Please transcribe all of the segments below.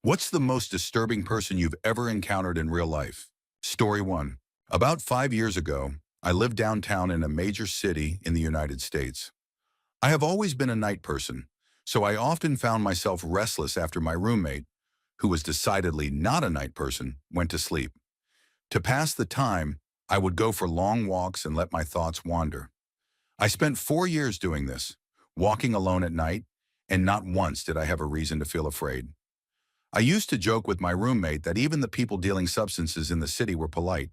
What's the most disturbing person you've ever encountered in real life? Story 1. About 5 years ago, I lived downtown in a major city in the United States. I have always been a night person, so I often found myself restless after my roommate, who was decidedly not a night person, went to sleep. To pass the time, I would go for long walks and let my thoughts wander. I spent 4 years doing this, walking alone at night, and not once did I have a reason to feel afraid. I used to joke with my roommate that even the people dealing substances in the city were polite.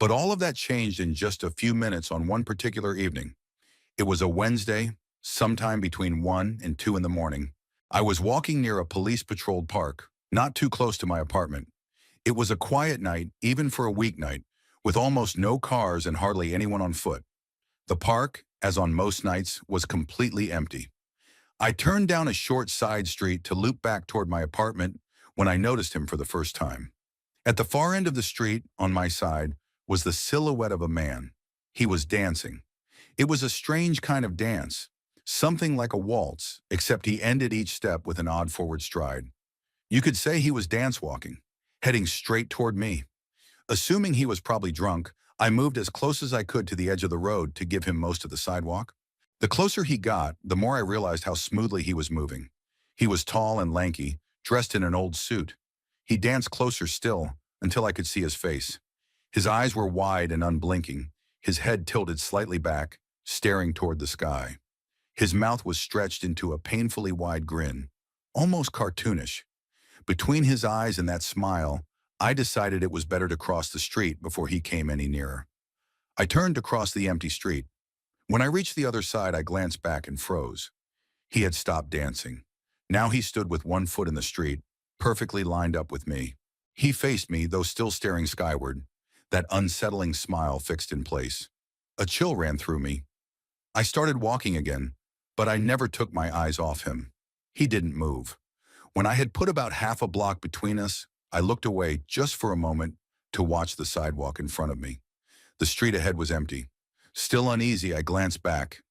But all of that changed in just a few minutes on one particular evening. It was a Wednesday, sometime between 1 and 2 in the morning. I was walking near a police-patrolled park, not too close to my apartment. It was a quiet night, even for a weeknight, with almost no cars and hardly anyone on foot. The park, as on most nights, was completely empty. I turned down a short side street to loop back toward my apartment when I noticed him for the first time. At the far end of the street, on my side, was the silhouette of a man. He was dancing. It was a strange kind of dance, something like a waltz, except he ended each step with an odd forward stride. You could say he was dance walking, heading straight toward me. Assuming he was probably drunk, I moved as close as I could to the edge of the road to give him most of the sidewalk. The closer he got, the more I realized how smoothly he was moving. He was tall and lanky, dressed in an old suit. He danced closer still, until I could see his face. His eyes were wide and unblinking, his head tilted slightly back, staring toward the sky. His mouth was stretched into a painfully wide grin, almost cartoonish. Between his eyes and that smile, I decided it was better to cross the street before he came any nearer. I turned to cross the empty street. When I reached the other side, I glanced back and froze. He had stopped dancing. Now he stood with one foot in the street, perfectly lined up with me. He faced me, though still staring skyward, that unsettling smile fixed in place. A chill ran through me. I started walking again, but I never took my eyes off him. He didn't move. When I had put about half a block between us, I looked away just for a moment to watch the sidewalk in front of me. The street ahead was empty. Still uneasy, I glanced back,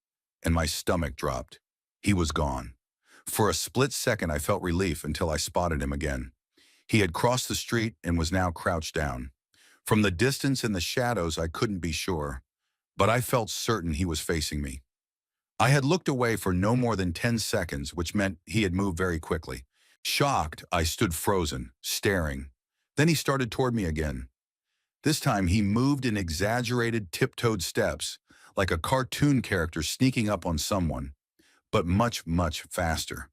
and my stomach dropped. He was gone. For a split second, I felt relief until I spotted him again. He had crossed the street and was now crouched down. From the distance and the shadows, I couldn't be sure, but I felt certain he was facing me. I had looked away for no more than 10 seconds, which meant he had moved very quickly. Shocked, I stood frozen, staring. Then he started toward me again. This time he moved in exaggerated, tiptoed steps, like a cartoon character sneaking up on someone, but much, much faster.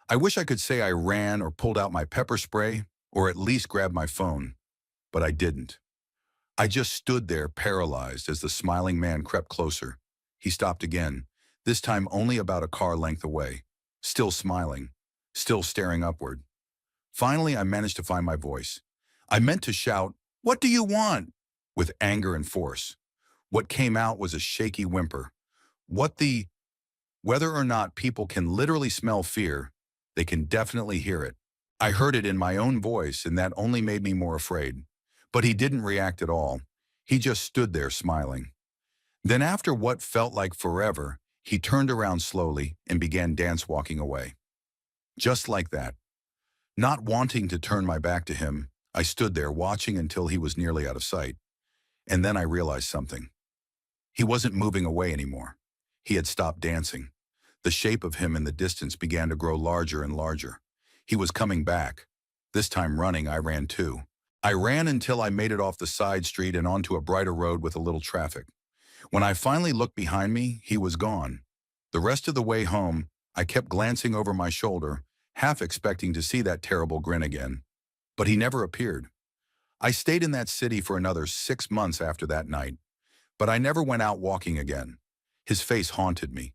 I wish I could say I ran or pulled out my pepper spray, or at least grabbed my phone, but I didn't. I just stood there paralyzed as the smiling man crept closer. He stopped again, this time only about a car length away, still smiling, still staring upward. Finally, I managed to find my voice. I meant to shout, "What do you want?" with anger and force. What came out was a shaky whimper. Whether or not people can literally smell fear, they can definitely hear it. I heard it in my own voice, and that only made me more afraid. But he didn't react at all. He just stood there smiling. Then after what felt like forever, he turned around slowly and began dance walking away. Just like that. Not wanting to turn my back to him, I stood there watching until he was nearly out of sight. And then I realized something. He wasn't moving away anymore. He had stopped dancing. The shape of him in the distance began to grow larger and larger. He was coming back. This time running, I ran too. I ran until I made it off the side street and onto a brighter road with a little traffic. When I finally looked behind me, he was gone. The rest of the way home, I kept glancing over my shoulder, half expecting to see that terrible grin again. But he never appeared. I stayed in that city for another 6 months after that night, but I never went out walking again. His face haunted me.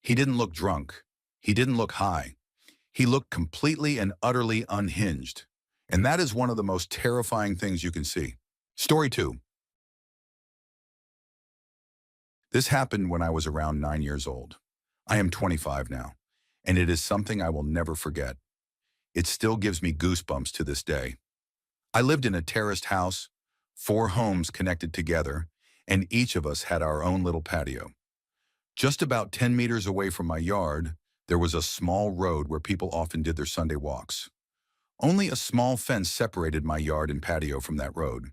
He didn't look drunk. He didn't look high. He looked completely and utterly unhinged. And that is one of the most terrifying things you can see. Story 2. This happened when I was around 9 years old. I am 25 now, and it is something I will never forget. It still gives me goosebumps to this day. I lived in a terraced house, 4 homes connected together, and each of us had our own little patio. Just about 10 meters away from my yard, there was a small road where people often did their Sunday walks. Only a small fence separated my yard and patio from that road.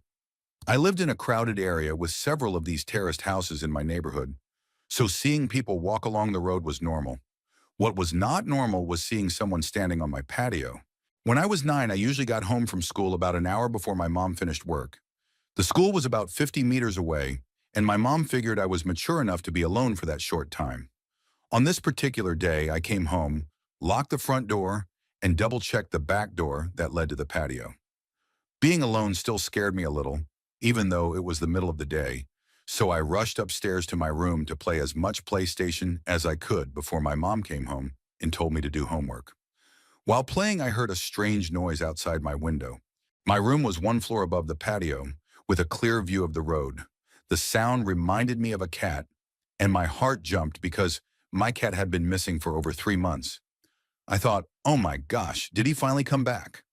I lived in a crowded area with several of these terraced houses in my neighborhood, so seeing people walk along the road was normal. What was not normal was seeing someone standing on my patio. When I was 9, I usually got home from school about an hour before my mom finished work. The school was about 50 meters away, and my mom figured I was mature enough to be alone for that short time. On this particular day, I came home, locked the front door, and double-checked the back door that led to the patio. Being alone still scared me a little, even though it was the middle of the day, so I rushed upstairs to my room to play as much PlayStation as I could before my mom came home and told me to do homework. While playing, I heard a strange noise outside my window. My room was one floor above the patio, with a clear view of the road. The sound reminded me of a cat, and my heart jumped because my cat had been missing for over 3 months. I thought, oh my gosh, did he finally come back?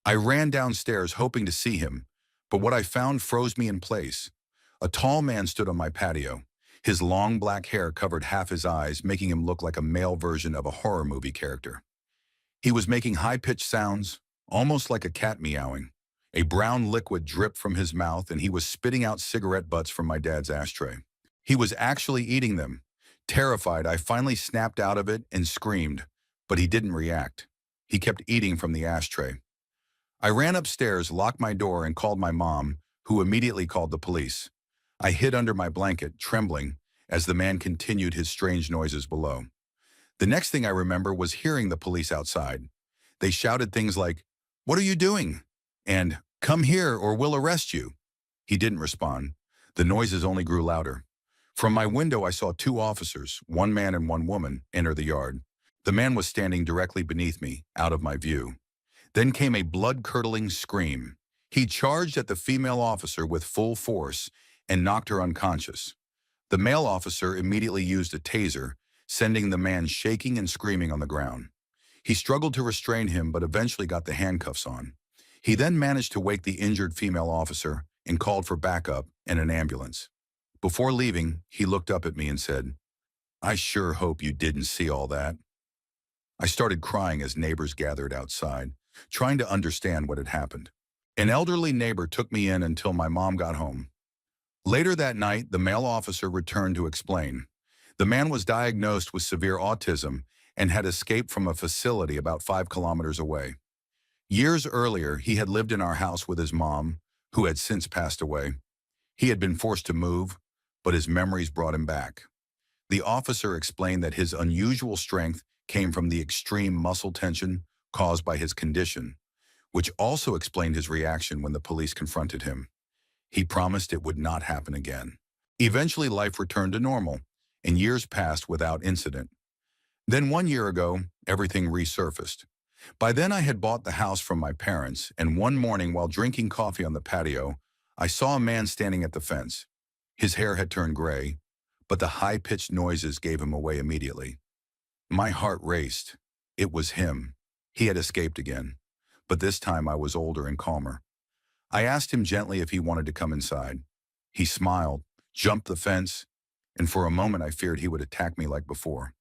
I ran downstairs hoping to see him, but what I found froze me in place. A tall man stood on my patio. His long black hair covered half his eyes, making him look like a male version of a horror movie character. He was making high-pitched sounds, almost like a cat meowing. A brown liquid dripped from his mouth, and he was spitting out cigarette butts from my dad's ashtray. He was actually eating them. Terrified, I finally snapped out of it and screamed, but he didn't react. He kept eating from the ashtray. I ran upstairs, locked my door, and called my mom, who immediately called the police. I hid under my blanket, trembling, as the man continued his strange noises below. The next thing I remember was hearing the police outside. They shouted things like, "What are you doing?" and "Come here or we'll arrest you." He didn't respond. The noises only grew louder. From my window, I saw 2 officers, one man and one woman, enter the yard. The man was standing directly beneath me, out of my view. Then came a blood-curdling scream. He charged at the female officer with full force and knocked her unconscious. The male officer immediately used a taser, sending the man shaking and screaming on the ground. He struggled to restrain him but eventually got the handcuffs on. He then managed to wake the injured female officer and called for backup and an ambulance. Before leaving, he looked up at me and said, "I sure hope you didn't see all that." I started crying as neighbors gathered outside, trying to understand what had happened. An elderly neighbor took me in until my mom got home. Later that night, the male officer returned to explain. The man was diagnosed with severe autism and had escaped from a facility about 5 kilometers away. Years earlier, he had lived in our house with his mom, who had since passed away. He had been forced to move, but his memories brought him back. The officer explained that his unusual strength came from the extreme muscle tension caused by his condition, which also explained his reaction when the police confronted him. He promised it would not happen again. Eventually, life returned to normal, and years passed without incident. Then 1 year ago, everything resurfaced. By then, I had bought the house from my parents, and one morning while drinking coffee on the patio, I saw a man standing at the fence. His hair had turned gray, but the high-pitched noises gave him away immediately. My heart raced. It was him. He had escaped again, but this time I was older and calmer. I asked him gently if he wanted to come inside. He smiled, jumped the fence, and for a moment I feared he would attack me like before.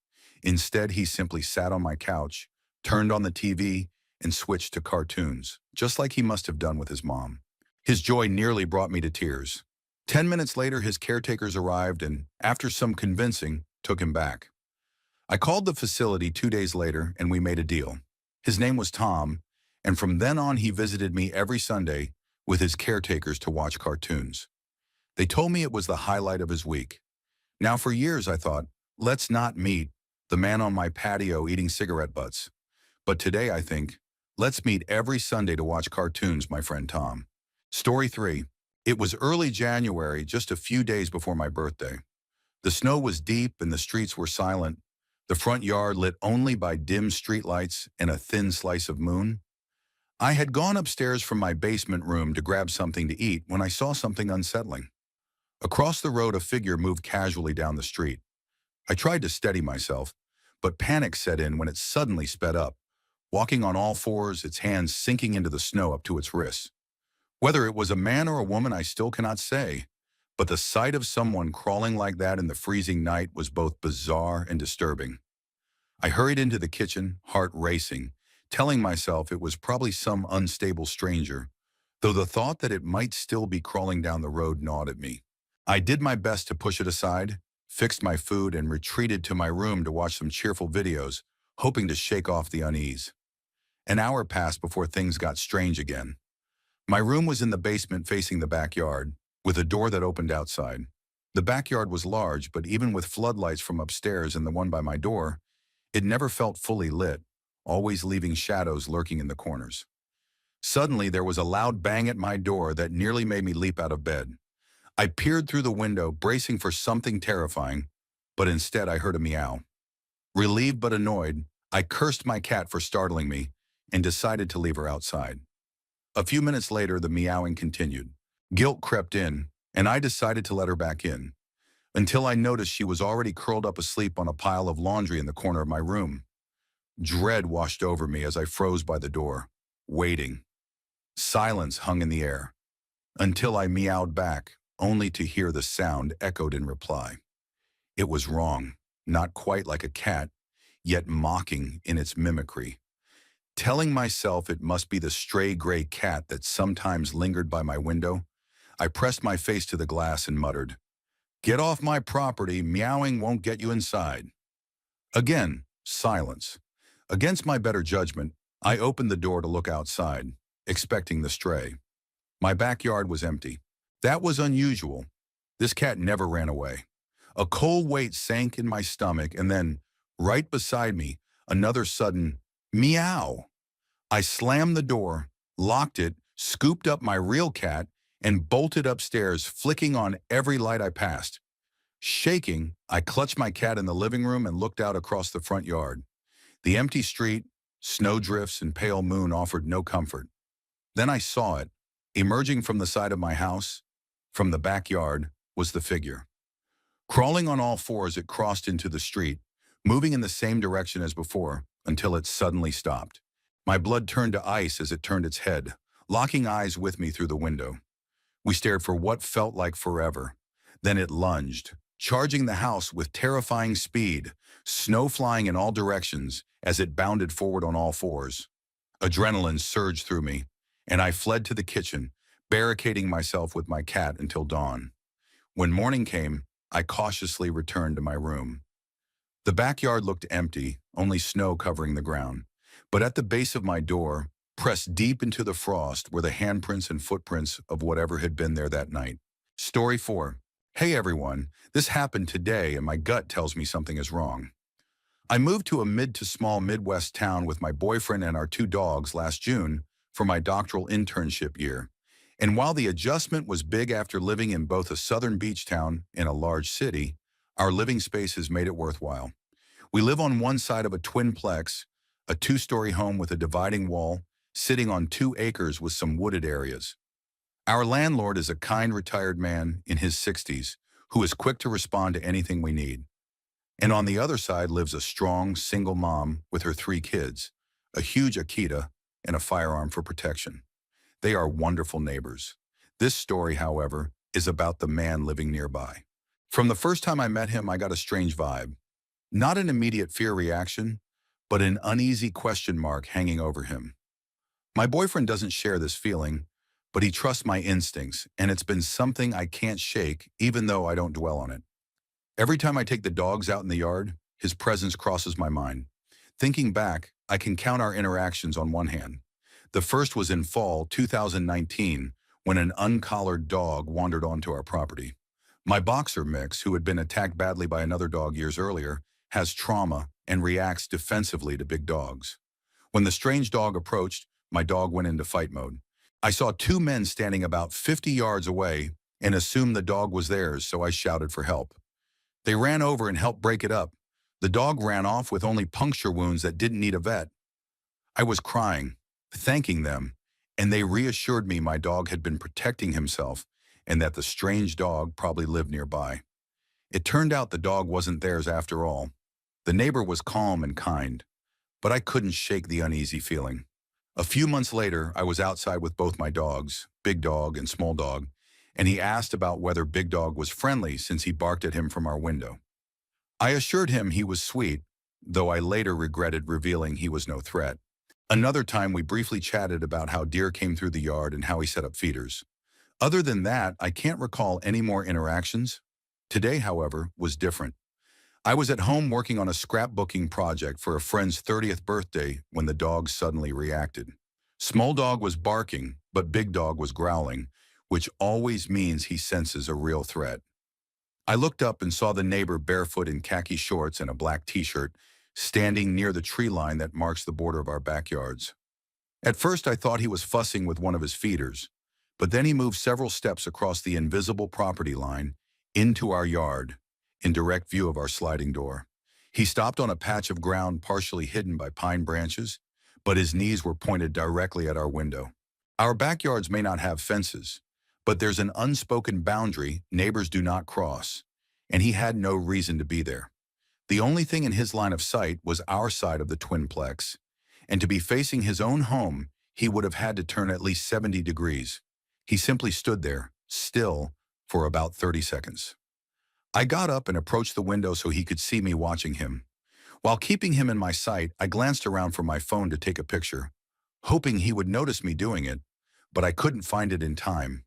Instead, he simply sat on my couch, turned on the TV, and switched to cartoons, just like he must have done with his mom. His joy nearly brought me to tears. 10 minutes later, his caretakers arrived and, after some convincing, took him back. I called the facility 2 days later and we made a deal. His name was Tom, and from then on he visited me every Sunday with his caretakers to watch cartoons. They told me it was the highlight of his week. Now for years I thought, let's not meet the man on my patio eating cigarette butts. But today I think, let's meet every Sunday to watch cartoons, my friend Tom. Story 3. It was early January, just a few days before my birthday. The snow was deep and the streets were silent, the front yard lit only by dim streetlights and a thin slice of moon. I had gone upstairs from my basement room to grab something to eat when I saw something unsettling. Across the road, a figure moved casually down the street. I tried to steady myself, but panic set in when it suddenly sped up, walking on all fours, its hands sinking into the snow up to its wrists. Whether it was a man or a woman, I still cannot say, but the sight of someone crawling like that in the freezing night was both bizarre and disturbing. I hurried into the kitchen, heart racing, telling myself it was probably some unstable stranger, though the thought that it might still be crawling down the road gnawed at me. I did my best to push it aside, fixed my food, and retreated to my room to watch some cheerful videos, hoping to shake off the unease. An hour passed before things got strange again. My room was in the basement facing the backyard, with a door that opened outside. The backyard was large, but even with floodlights from upstairs and the one by my door, it never felt fully lit, always leaving shadows lurking in the corners. Suddenly, there was a loud bang at my door that nearly made me leap out of bed. I peered through the window, bracing for something terrifying, but instead I heard a meow. Relieved but annoyed, I cursed my cat for startling me and decided to leave her outside. A few minutes later, the meowing continued. Guilt crept in, and I decided to let her back in, until I noticed she was already curled up asleep on a pile of laundry in the corner of my room. Dread washed over me as I froze by the door, waiting. Silence hung in the air, until I meowed back, only to hear the sound echoed in reply. It was wrong, not quite like a cat, yet mocking in its mimicry. Telling myself it must be the stray gray cat that sometimes lingered by my window, I pressed my face to the glass and muttered, "Get off my property, meowing won't get you inside." Again, silence. Against my better judgment, I opened the door to look outside, expecting the stray. My backyard was empty. That was unusual. This cat never ran away. A cold weight sank in my stomach, and then, right beside me, another sudden meow. I slammed the door, locked it, scooped up my real cat, and bolted upstairs, flicking on every light I passed. Shaking, I clutched my cat in the living room and looked out across the front yard. The empty street, snowdrifts, and pale moon offered no comfort. Then I saw it. Emerging from the side of my house, from the backyard, was the figure. Crawling on all fours, it crossed into the street, moving in the same direction as before, until it suddenly stopped. My blood turned to ice as it turned its head, locking eyes with me through the window. We stared for what felt like forever. Then it lunged, charging the house with terrifying speed, snow flying in all directions as it bounded forward on all fours. Adrenaline surged through me, and I fled to the kitchen, barricading myself with my cat until dawn. When morning came, I cautiously returned to my room. The backyard looked empty, only snow covering the ground. But at the base of my door, pressed deep into the frost, were the handprints and footprints of whatever had been there that night. Story 4. Hey everyone, this happened today and my gut tells me something is wrong. I moved to a mid to small Midwest town with my boyfriend and our 2 dogs last June for my doctoral internship year. And while the adjustment was big after living in both a southern beach town and a large city, our living space has made it worthwhile. We live on one side of a twinplex, a 2-story home with a dividing wall, sitting on 2 acres with some wooded areas. Our landlord is a kind retired man in his 60s who is quick to respond to anything we need. And on the other side lives a strong, single mom with her 3 kids, a huge Akita, and a firearm for protection. They are wonderful neighbors. This story, however, is about the man living nearby. From the first time I met him, I got a strange vibe. Not an immediate fear reaction, but an uneasy question mark hanging over him. My boyfriend doesn't share this feeling, but he trusts my instincts, and it's been something I can't shake even though I don't dwell on it. Every time I take the dogs out in the yard, his presence crosses my mind. Thinking back, I can count our interactions on one hand. The first was in fall 2019, when an uncollared dog wandered onto our property. My boxer mix, who had been attacked badly by another dog years earlier, has trauma and reacts defensively to big dogs. When the strange dog approached, my dog went into fight mode. I saw 2 men standing about 50 yards away and assumed the dog was theirs, so I shouted for help. They ran over and helped break it up. The dog ran off with only puncture wounds that didn't need a vet. I was crying, thanking them, and they reassured me my dog had been protecting himself and that the strange dog probably lived nearby. It turned out the dog wasn't theirs after all. The neighbor was calm and kind, but I couldn't shake the uneasy feeling. A few months later, I was outside with both my dogs, Big Dog and Small Dog, and he asked about whether Big Dog was friendly since he barked at him from our window. I assured him he was sweet, though I later regretted revealing he was no threat. Another time we briefly chatted about how deer came through the yard and how he set up feeders. Other than that, I can't recall any more interactions. Today, however, was different. I was at home working on a scrapbooking project for a friend's 30th birthday when the dog suddenly reacted. Small dog was barking, but big dog was growling, which always means he senses a real threat. I looked up and saw the neighbor barefoot in khaki shorts and a black t-shirt, standing near the tree line that marks the border of our backyards. At first I thought he was fussing with one of his feeders, but then he moved several steps across the invisible property line into our yard, in direct view of our sliding door. He stopped on a patch of ground partially hidden by pine branches, but his knees were pointed directly at our window. Our backyards may not have fences, but there's an unspoken boundary neighbors do not cross, and he had no reason to be there. The only thing in his line of sight was our side of the twinplex, and to be facing his own home, he would have had to turn at least 70 degrees. He simply stood there, still, for about 30 seconds. I got up and approached the window so he could see me watching him. While keeping him in my sight, I glanced around for my phone to take a picture, hoping he would notice me doing it, but I couldn't find it in time.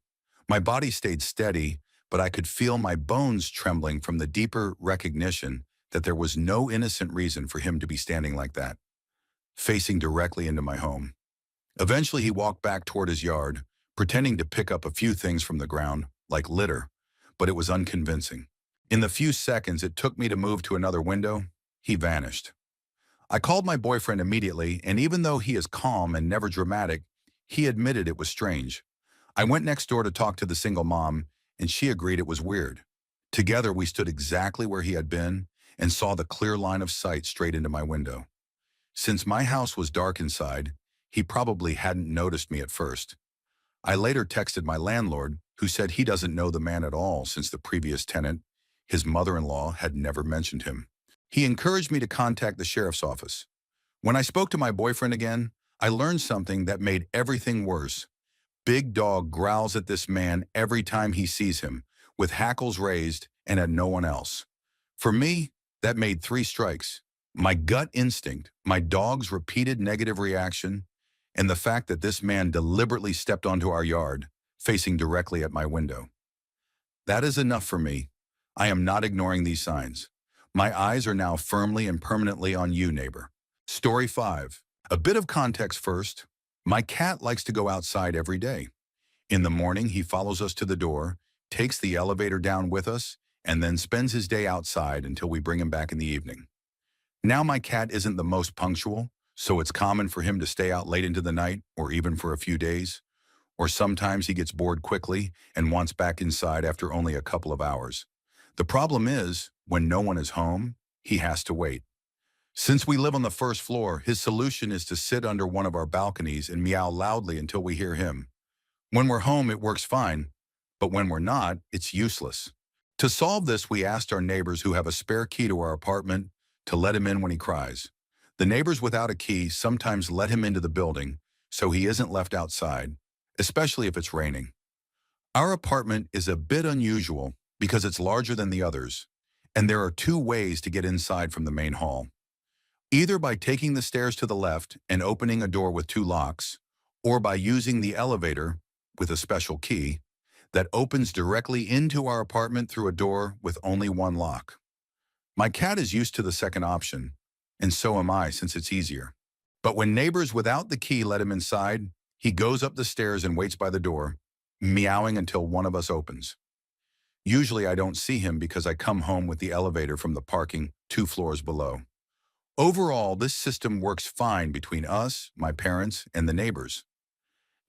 My body stayed steady, but I could feel my bones trembling from the deeper recognition that there was no innocent reason for him to be standing like that, facing directly into my home. Eventually, he walked back toward his yard, pretending to pick up a few things from the ground, like litter, but it was unconvincing. In the few seconds it took me to move to another window, he vanished. I called my boyfriend immediately, and even though he is calm and never dramatic, he admitted it was strange. I went next door to talk to the single mom, and she agreed it was weird. Together, we stood exactly where he had been and saw the clear line of sight straight into my window. Since my house was dark inside, he probably hadn't noticed me at first. I later texted my landlord, who said he doesn't know the man at all since the previous tenant, his mother-in-law, had never mentioned him. He encouraged me to contact the sheriff's office. When I spoke to my boyfriend again, I learned something that made everything worse. Big Dog growls at this man every time he sees him, with hackles raised and at no one else. For me, that made 3 strikes. My gut instinct, my dog's repeated negative reaction, and the fact that this man deliberately stepped onto our yard, facing directly at my window. That is enough for me. I am not ignoring these signs. My eyes are now firmly and permanently on you, neighbor. Story 5. A bit of context first. My cat likes to go outside every day. In the morning, he follows us to the door, takes the elevator down with us, and then spends his day outside until we bring him back in the evening. Now my cat isn't the most punctual, so it's common for him to stay out late into the night or even for a few days. Or sometimes he gets bored quickly and wants back inside after only a couple of hours. The problem is, when no one is home, he has to wait. Since we live on the first floor, his solution is to sit under one of our balconies and meow loudly until we hear him. When we're home, it works fine, but when we're not, it's useless. To solve this, we asked our neighbors who have a spare key to our apartment to let him in when he cries. The neighbors without a key sometimes let him into the building, so he isn't left outside, especially if it's raining. Our apartment is a bit unusual because it's larger than the others, and there are 2 ways to get inside from the main hall. Either by taking the stairs to the left and opening a door with 2 locks, or by using the elevator with a special key that opens directly into our apartment through a door with only 1 lock. My cat is used to the second option, and so am I since it's easier. But when neighbors without the key let him inside, he goes up the stairs and waits by the door, meowing until one of us opens. Usually I don't see him because I come home with the elevator from the parking 2 floors below. Overall, this system works fine between us, my parents, and the neighbors.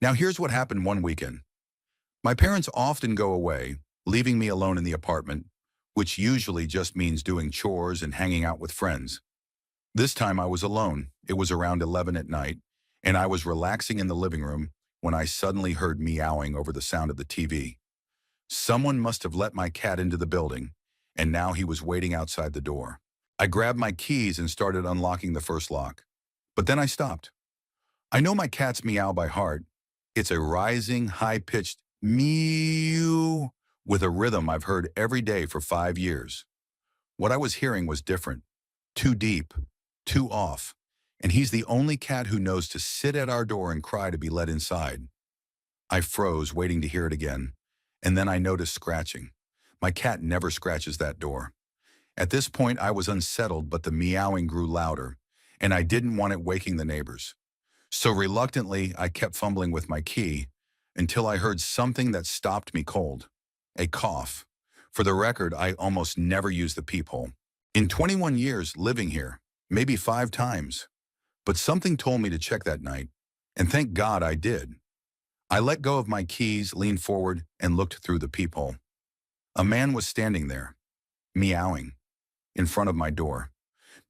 Now here's what happened one weekend. My parents often go away, leaving me alone in the apartment, which usually just means doing chores and hanging out with friends. This time I was alone. It was around 11 at night, and I was relaxing in the living room when I suddenly heard meowing over the sound of the TV. Someone must have let my cat into the building, and now he was waiting outside the door. I grabbed my keys and started unlocking the first lock, but then I stopped. I know my cat's meow by heart. It's a rising, high-pitched meow with a rhythm I've heard every day for 5 years. What I was hearing was different, too deep, too off, and he's the only cat who knows to sit at our door and cry to be let inside. I froze, waiting to hear it again, and then I noticed scratching. My cat never scratches that door. At this point, I was unsettled, but the meowing grew louder, and I didn't want it waking the neighbors. So reluctantly, I kept fumbling with my key until I heard something that stopped me cold. A cough. For the record, I almost never use the peephole. In 21 years living here, maybe 5 times. But something told me to check that night, and thank God I did. I let go of my keys, leaned forward, and looked through the peephole. A man was standing there, meowing, in front of my door.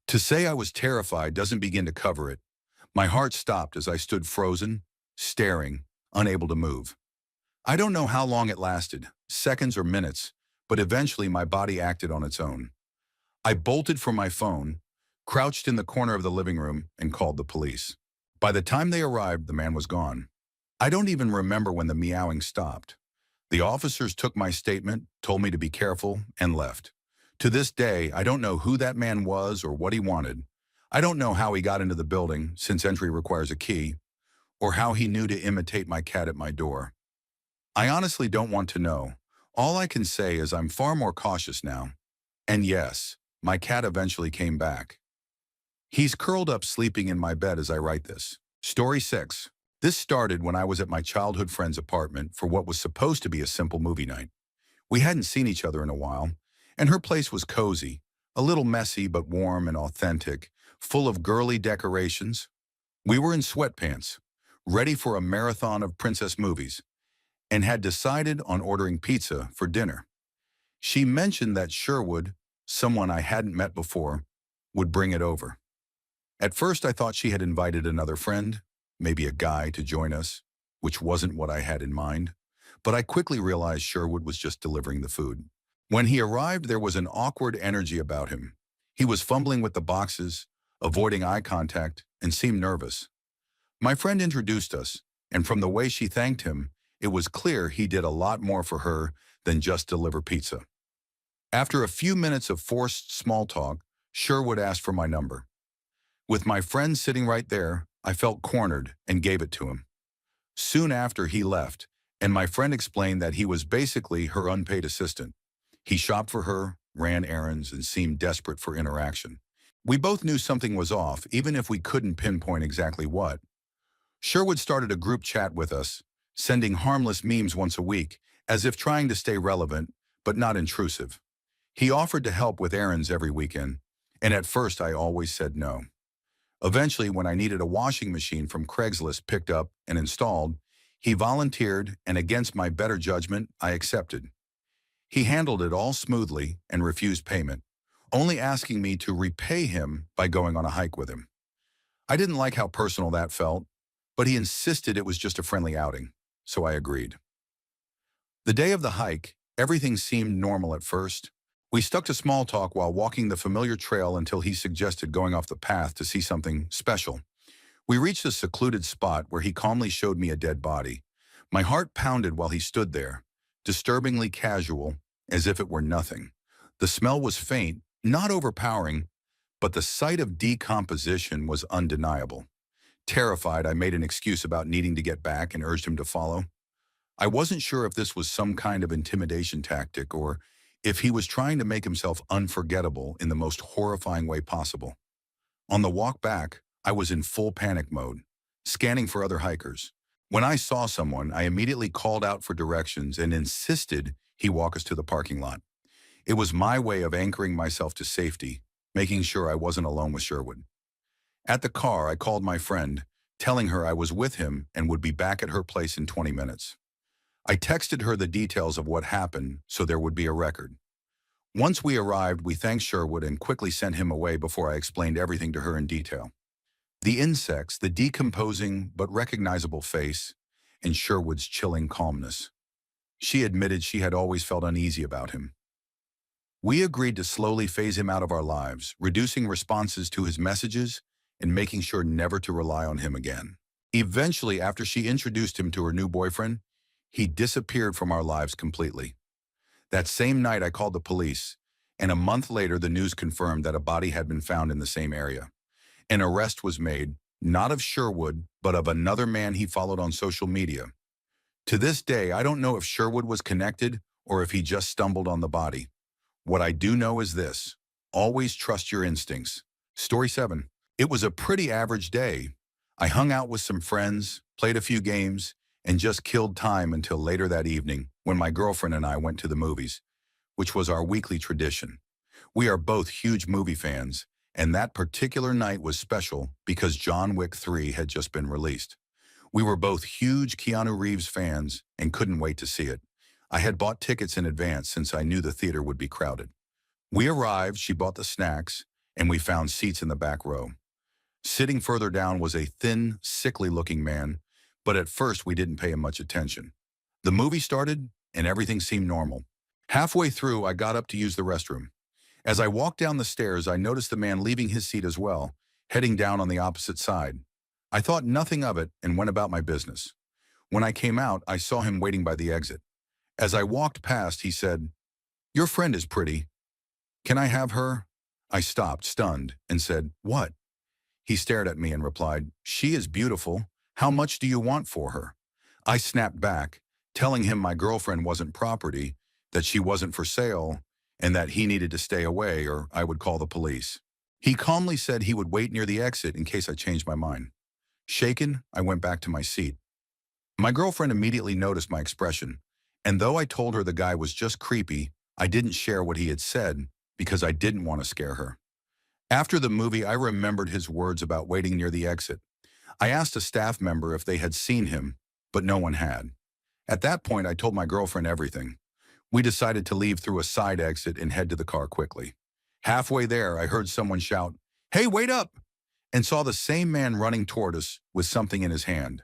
To say I was terrified doesn't begin to cover it. My heart stopped as I stood frozen, staring, unable to move. I don't know how long it lasted, seconds or minutes, but eventually my body acted on its own. I bolted for my phone, crouched in the corner of the living room, and called the police. By the time they arrived, the man was gone. I don't even remember when the meowing stopped. The officers took my statement, told me to be careful, and left. To this day, I don't know who that man was or what he wanted. I don't know how he got into the building, since entry requires a key, or how he knew to imitate my cat at my door. I honestly don't want to know. All I can say is I'm far more cautious now. And yes, my cat eventually came back. He's curled up sleeping in my bed as I write this. Story 6. This started when I was at my childhood friend's apartment for what was supposed to be a simple movie night. We hadn't seen each other in a while, and her place was cozy, a little messy but warm and authentic, full of girly decorations. We were in sweatpants, ready for a marathon of princess movies, and had decided on ordering pizza for dinner. She mentioned that Sherwood, someone I hadn't met before, would bring it over. At first I thought she had invited another friend, maybe a guy, to join us, which wasn't what I had in mind, but I quickly realized Sherwood was just delivering the food. When he arrived, there was an awkward energy about him. He was fumbling with the boxes, avoiding eye contact, and seemed nervous. My friend introduced us, and from the way she thanked him, it was clear he did a lot more for her than just deliver pizza. After a few minutes of forced small talk, Sherwood asked for my number. With my friend sitting right there, I felt cornered and gave it to him. Soon after, he left, and my friend explained that he was basically her unpaid assistant. He shopped for her, ran errands, and seemed desperate for interaction. We both knew something was off, even if we couldn't pinpoint exactly what. Sherwood started a group chat with us, sending harmless memes once a week, as if trying to stay relevant, but not intrusive. He offered to help with errands every weekend, and at first I always said no. Eventually, when I needed a washing machine from Craigslist picked up and installed, he volunteered, and against my better judgment, I accepted. He handled it all smoothly and refused payment, only asking me to repay him by going on a hike with him. I didn't like how personal that felt, but he insisted it was just a friendly outing, so I agreed. The day of the hike, everything seemed normal at first. We stuck to small talk while walking the familiar trail until he suggested going off the path to see something special. We reached a secluded spot where he calmly showed me a dead body. My heart pounded while he stood there, disturbingly casual, as if it were nothing. The smell was faint, not overpowering, but the sight of decomposition was undeniable. Terrified, I made an excuse about needing to get back and urged him to follow. I wasn't sure if this was some kind of intimidation tactic or if he was trying to make himself unforgettable in the most horrifying way possible. On the walk back, I was in full panic mode, scanning for other hikers. When I saw someone, I immediately called out for directions and insisted he walk us to the parking lot. It was my way of anchoring myself to safety, making sure I wasn't alone with Sherwood. At the car, I called my friend, telling her I was with him and would be back at her place in 20 minutes. I texted her the details of what happened so there would be a record. Once we arrived, we thanked Sherwood and quickly sent him away before I explained everything to her in detail. The insects, the decomposing but recognizable face, and Sherwood's chilling calmness. She admitted she had always felt uneasy about him. We agreed to slowly phase him out of our lives, reducing responses to his messages and making sure never to rely on him again. Eventually, after she introduced him to her new boyfriend, he disappeared from our lives completely. That same night, I called the police, and a month later, the news confirmed that a body had been found in the same area. An arrest was made, not of Sherwood, but of another man he followed on social media. To this day, I don't know if Sherwood was connected or if he just stumbled on the body. What I do know is this: always trust your instincts. Story 7. It was a pretty average day. I hung out with some friends, played a few games, and just killed time until later that evening when my girlfriend and I went to the movies, which was our weekly tradition. We are both huge movie fans, and that particular night was special because John Wick 3 had just been released. We were both huge Keanu Reeves fans and couldn't wait to see it. I had bought tickets in advance since I knew the theater would be crowded. We arrived, she bought the snacks, and we found seats in the back row. Sitting further down was a thin, sickly-looking man, but at first we didn't pay him much attention. The movie started, and everything seemed normal. Halfway through, I got up to use the restroom. As I walked down the stairs, I noticed the man leaving his seat as well, heading down on the opposite side. I thought nothing of it and went about my business. When I came out, I saw him waiting by the exit. As I walked past, he said, "Your friend is pretty. Can I have her?" I stopped, stunned, and said, "What?" He stared at me and replied, "She is beautiful. How much do you want for her?" I snapped back, telling him my girlfriend wasn't property, that she wasn't for sale, and that he needed to stay away or I would call the police. He calmly said he would wait near the exit in case I changed my mind. Shaken, I went back to my seat. My girlfriend immediately noticed my expression, and though I told her the guy was just creepy, I didn't share what he had said because I didn't want to scare her. After the movie, I remembered his words about waiting near the exit. I asked a staff member if they had seen him, but no one had. At that point, I told my girlfriend everything. We decided to leave through a side exit and head to the car quickly. Halfway there, I heard someone shout, "Hey, wait up!" and saw the same man running toward us with something in his hand.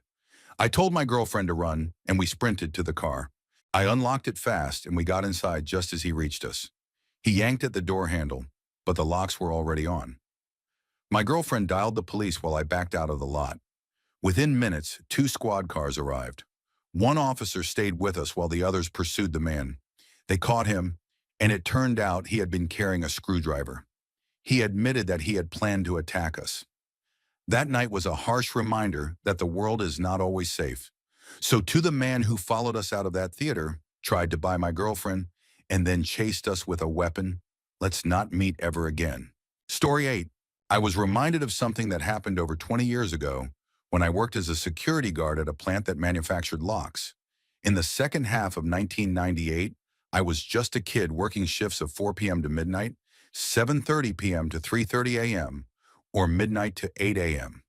I told my girlfriend to run, and we sprinted to the car. I unlocked it fast, and we got inside just as he reached us. He yanked at the door handle, but the locks were already on. My girlfriend dialed the police while I backed out of the lot. Within minutes, 2 squad cars arrived. One officer stayed with us while the others pursued the man. They caught him, and it turned out he had been carrying a screwdriver. He admitted that he had planned to attack us. That night was a harsh reminder that the world is not always safe. So to the man who followed us out of that theater, tried to buy my girlfriend, and then chased us with a weapon, let's not meet ever again. Story 8. I was reminded of something that happened over 20 years ago when I worked as a security guard at a plant that manufactured locks. In the second half of 1998, I was just a kid working shifts of 4 p.m. to midnight, 7:30 p.m. to 3:30 a.m., or midnight to 8 a.m.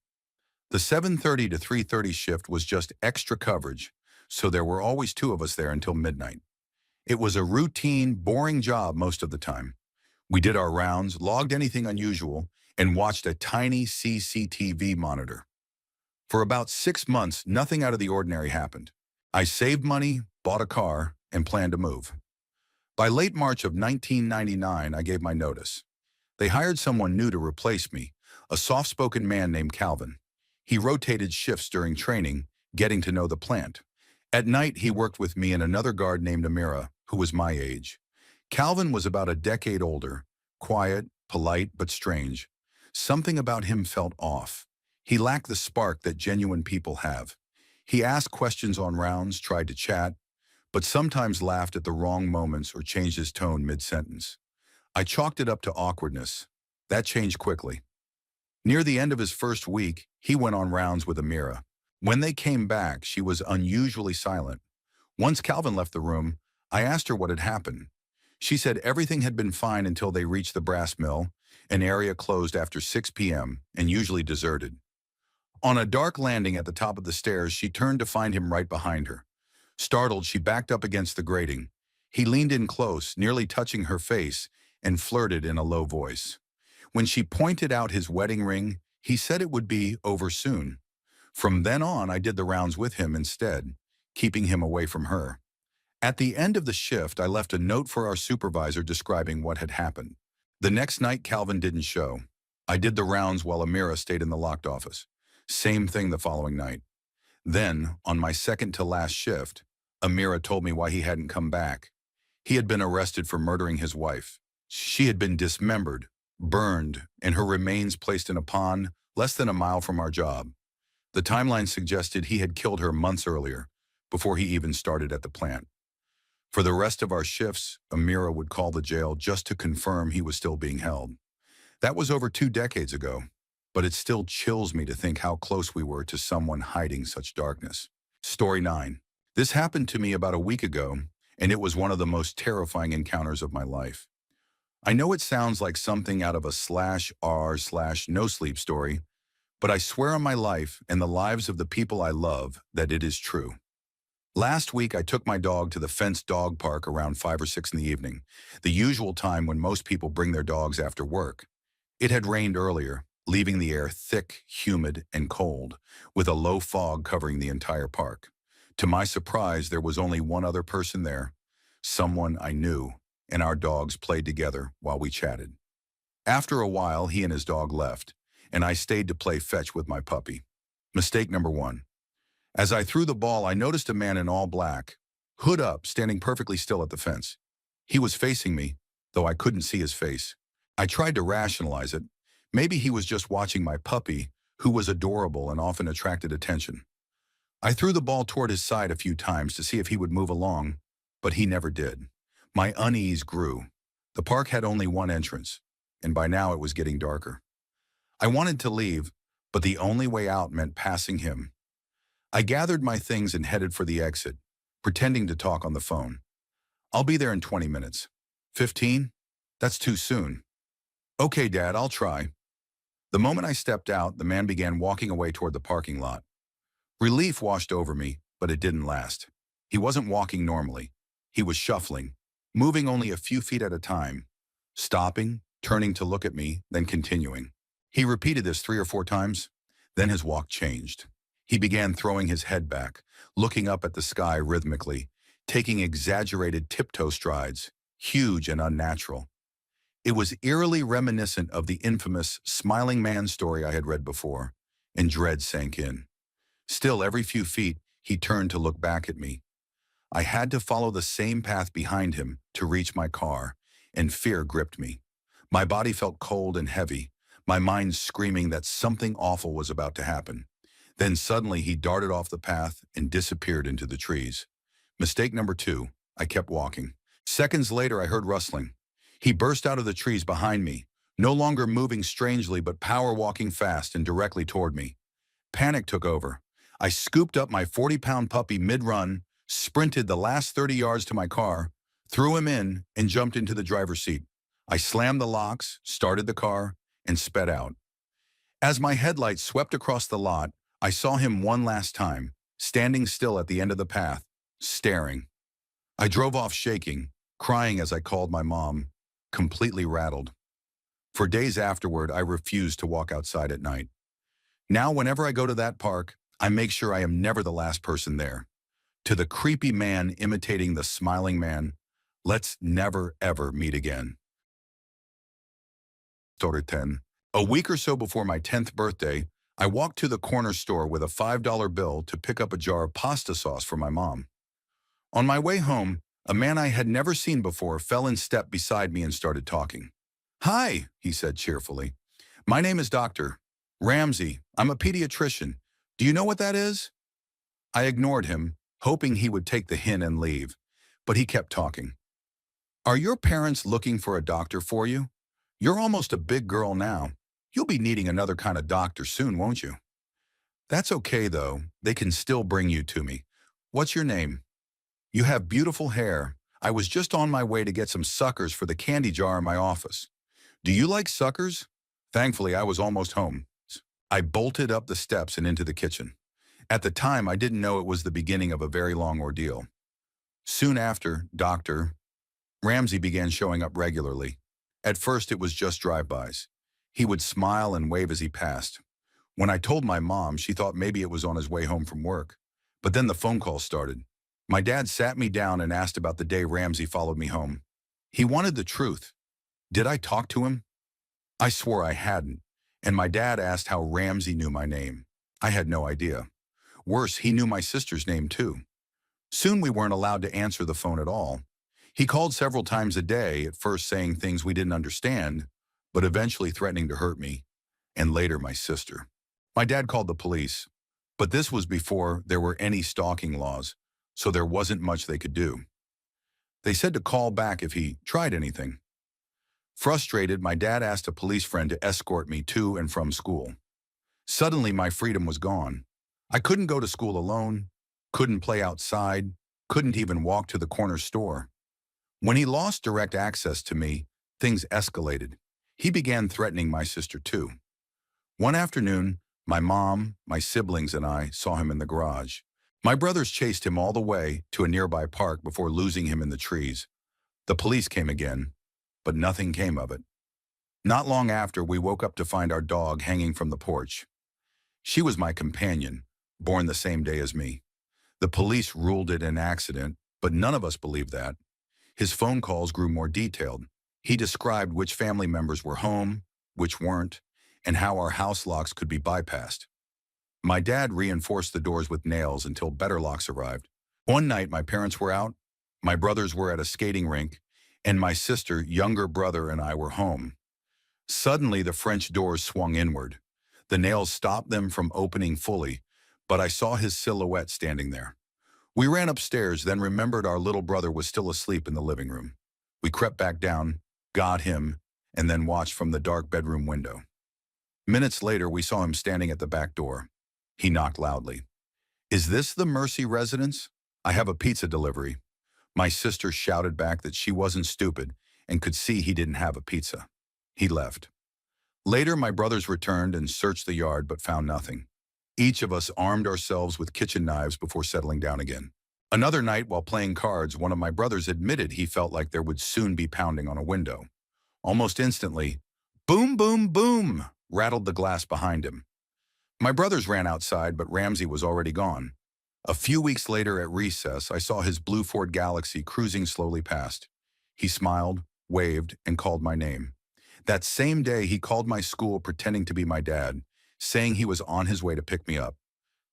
The 7:30 to 3:30 shift was just extra coverage, so there were always 2 of us there until midnight. It was a routine, boring job most of the time. We did our rounds, logged anything unusual, and watched a tiny CCTV monitor. For about 6 months, nothing out of the ordinary happened. I saved money, bought a car, and planned to move. By late March of 1999, I gave my notice. They hired someone new to replace me, a soft-spoken man named Calvin. He rotated shifts during training, getting to know the plant. At night, he worked with me and another guard named Amira, who was my age. Calvin was about a decade older, quiet, polite, but strange. Something about him felt off. He lacked the spark that genuine people have. He asked questions on rounds, tried to chat, but sometimes laughed at the wrong moments or changed his tone mid-sentence. I chalked it up to awkwardness. That changed quickly. Near the end of his first week, he went on rounds with Amira. When they came back, she was unusually silent. Once Calvin left the room, I asked her what had happened. She said everything had been fine until they reached the brass mill, an area closed after 6 p.m. and usually deserted. On a dark landing at the top of the stairs, she turned to find him right behind her. Startled, she backed up against the grating. He leaned in close, nearly touching her face, and flirted in a low voice. When she pointed out his wedding ring, he said it would be over soon. From then on, I did the rounds with him instead, keeping him away from her. At the end of the shift, I left a note for our supervisor describing what had happened. The next night, Calvin didn't show. I did the rounds while Amira stayed in the locked office. Same thing the following night. Then, on my second to last shift, Amira told me why he hadn't come back. He had been arrested for murdering his wife. She had been dismembered, burned, and her remains placed in a pond less than a mile from our job. The timeline suggested he had killed her months earlier, before he even started at the plant. For the rest of our shifts, Amira would call the jail just to confirm he was still being held. That was over 2 decades ago, but it still chills me to think how close we were to someone hiding such darkness. Story 9. This happened to me about a week ago, and it was one of the most terrifying encounters of my life. I know it sounds like something out of a /r/no sleep story, but I swear on my life and the lives of the people I love that it is true. Last week, I took my dog to the fenced dog park around 5 or 6 in the evening, the usual time when most people bring their dogs after work. It had rained earlier, leaving the air thick, humid, and cold, with a low fog covering the entire park. To my surprise, there was only one other person there, someone I knew, and our dogs played together while we chatted. After a while, he and his dog left, and I stayed to play fetch with my puppy. Mistake number 1. As I threw the ball, I noticed a man in all black, hood up, standing perfectly still at the fence. He was facing me, though I couldn't see his face. I tried to rationalize it. Maybe he was just watching my puppy, who was adorable and often attracted attention. I threw the ball toward his side a few times to see if he would move along, but he never did. My unease grew. The park had only one entrance, and by now it was getting darker. I wanted to leave, but the only way out meant passing him. I gathered my things and headed for the exit, pretending to talk on the phone. I'll be there in 20 minutes. 15? That's too soon. Okay, Dad, I'll try. The moment I stepped out, the man began walking away toward the parking lot. Relief washed over me, but it didn't last. He wasn't walking normally. He was shuffling, moving only a few feet at a time, stopping, turning to look at me, then continuing. He repeated this 3 or 4 times. Then his walk changed. He began throwing his head back, looking up at the sky rhythmically, taking exaggerated tiptoe strides, huge and unnatural. It was eerily reminiscent of the infamous smiling man story I had read before, and dread sank in. Still, every few feet, he turned to look back at me. I had to follow the same path behind him to reach my car, and fear gripped me. My body felt cold and heavy, my mind screaming that something awful was about to happen. Then suddenly he darted off the path and disappeared into the trees. Mistake number 2, I kept walking. Seconds later, I heard rustling. He burst out of the trees behind me, no longer moving strangely but power walking fast and directly toward me. Panic took over. I scooped up my 40-pound puppy mid-run, sprinted the last 30 yards to my car, threw him in, and jumped into the driver's seat. I slammed the locks, started the car, and sped out. As my headlights swept across the lot, I saw him one last time, standing still at the end of the path, staring. I drove off shaking, crying as I called my mom, completely rattled. For days afterward, I refused to walk outside at night. Now, whenever I go to that park, I make sure I am never the last person there. To the creepy man imitating the smiling man, let's never ever meet again. Story 10. A week or so before my 10th birthday, I walked to the corner store with a $5 bill to pick up a jar of pasta sauce for my mom. On my way home, a man I had never seen before fell in step beside me and started talking. "Hi," he said cheerfully. "My name is Dr. Ramsey. I'm a pediatrician. Do you know what that is?" I ignored him, hoping he would take the hint and leave, but he kept talking. "Are your parents looking for a doctor for you? You're almost a big girl now. You'll be needing another kind of doctor soon, won't you? That's okay, though. They can still bring you to me. What's your name? You have beautiful hair. I was just on my way to get some suckers for the candy jar in my office. Do you like suckers?" Thankfully, I was almost home. I bolted up the steps and into the kitchen. At the time, I didn't know it was the beginning of a very long ordeal. Soon after, Dr. Ramsey began showing up regularly. At first, it was just drive-bys. He would smile and wave as he passed. When I told my mom, she thought maybe it was on his way home from work. But then the phone call started. My dad sat me down and asked about the day Ramsey followed me home. He wanted the truth. Did I talk to him? I swore I hadn't, and my dad asked how Ramsey knew my name. I had no idea. Worse, he knew my sister's name too. Soon we weren't allowed to answer the phone at all. He called several times a day, at first saying things we didn't understand, but eventually threatening to hurt me. and later my sister. My dad called the police, but this was before there were any stalking laws, so there wasn't much they could do. They said to call back if he tried anything. Frustrated, my dad asked a police friend to escort me to and from school. Suddenly, my freedom was gone. I couldn't go to school alone, couldn't play outside, couldn't even walk to the corner store. When he lost direct access to me, things escalated. He began threatening my sister too. One afternoon, my mom, my siblings, and I saw him in the garage. My brothers chased him all the way to a nearby park before losing him in the trees. The police came again, but nothing came of it. Not long after, we woke up to find our dog hanging from the porch. She was my companion, born the same day as me. The police ruled it an accident, but none of us believed that. His phone calls grew more detailed. He described which family members were home, which weren't, and how our house locks could be bypassed. My dad reinforced the doors with nails until better locks arrived. One night, my parents were out, my brothers were at a skating rink, and my sister, younger brother, and I were home. Suddenly, the French doors swung inward. The nails stopped them from opening fully, but I saw his silhouette standing there. We ran upstairs, then remembered our little brother was still asleep in the living room. We crept back down, got him, and then watched from the dark bedroom window. Minutes later, we saw him standing at the back door. He knocked loudly. "Is this the Mercy residence? I have a pizza delivery." My sister shouted back that she wasn't stupid and could see he didn't have a pizza. He left. Later, my brothers returned and searched the yard but found nothing. Each of us armed ourselves with kitchen knives before settling down again. Another night, while playing cards, one of my brothers admitted he felt like there would soon be pounding on a window. Almost instantly, boom, boom, boom, rattled the glass behind him. My brothers ran outside, but Ramsey was already gone. A few weeks later at recess, I saw his blue Ford Galaxy cruising slowly past. He smiled, waved, and called my name. That same day, he called my school pretending to be my dad, saying he was on his way to pick me up.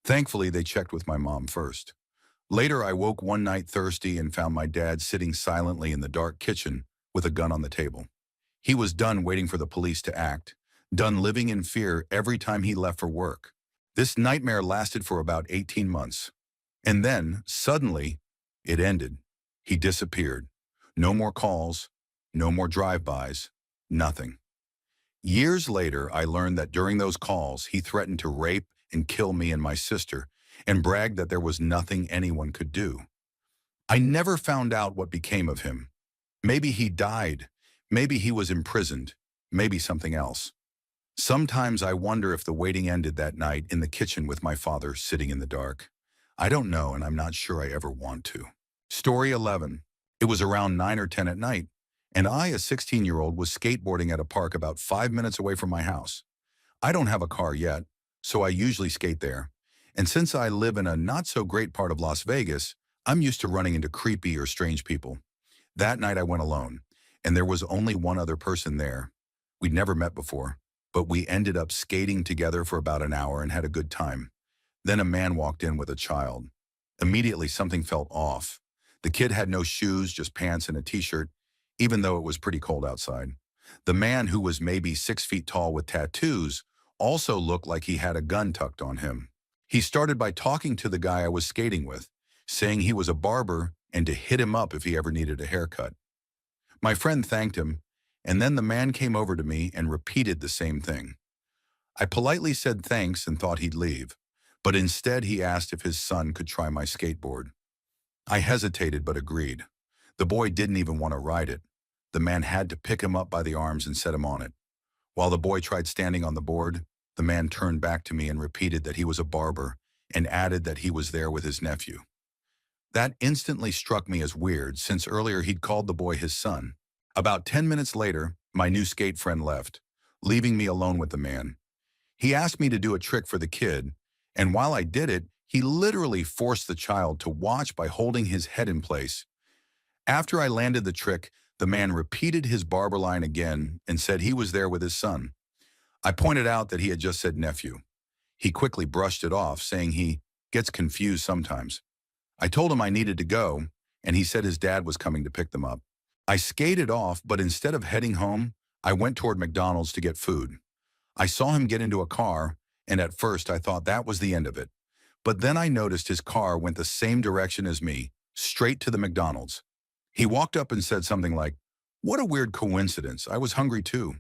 Thankfully, they checked with my mom first. Later, I woke one night thirsty and found my dad sitting silently in the dark kitchen with a gun on the table. He was done waiting for the police to act, done living in fear every time he left for work. This nightmare lasted for about 18 months. And then, suddenly, it ended. He disappeared. No more calls, no more drive-bys, nothing. Years later, I learned that during those calls, he threatened to rape and kill me and my sister, and bragged that there was nothing anyone could do. I never found out what became of him. Maybe he died. Maybe he was imprisoned. Maybe something else. Sometimes I wonder if the waiting ended that night in the kitchen with my father sitting in the dark. I don't know, and I'm not sure I ever want to. Story 11. It was around 9 or 10 at night, and I, a 16-year-old, was skateboarding at a park about 5 minutes away from my house. I don't have a car yet, so I usually skate there. And since I live in a not-so-great part of Las Vegas, I'm used to running into creepy or strange people. That night I went alone, and there was only one other person there. We'd never met before, but we ended up skating together for about an hour and had a good time. Then a man walked in with a child. Immediately something felt off. The kid had no shoes, just pants and a t-shirt, even though it was pretty cold outside. The man, who was maybe 6 feet tall with tattoos, also looked like he had a gun tucked on him. He started by talking to the guy I was skating with, saying he was a barber and to hit him up if he ever needed a haircut. My friend thanked him, and then the man came over to me and repeated the same thing. I politely said thanks and thought he'd leave, but instead he asked if his son could try my skateboard. I hesitated but agreed. The boy didn't even want to ride it. The man had to pick him up by the arms and set him on it. While the boy tried standing on the board, the man turned back to me and repeated that he was a barber and added that he was there with his nephew. That instantly struck me as weird, since earlier he'd called the boy his son. About 10 minutes later, my new skate friend left, leaving me alone with the man. He asked me to do a trick for the kid, and while I did it, he literally forced the child to watch by holding his head in place. After I landed the trick, the man repeated his barber line again and said he was there with his son. I pointed out that he had just said nephew. He quickly brushed it off, saying he gets confused sometimes. I told him I needed to go, and he said his dad was coming to pick them up. I skated off, but instead of heading home, I went toward McDonald's to get food. I saw him get into a car, and at first I thought that was the end of it. But then I noticed his car went the same direction as me, straight to the McDonald's. He walked up and said something like, "What a weird coincidence. I was hungry too."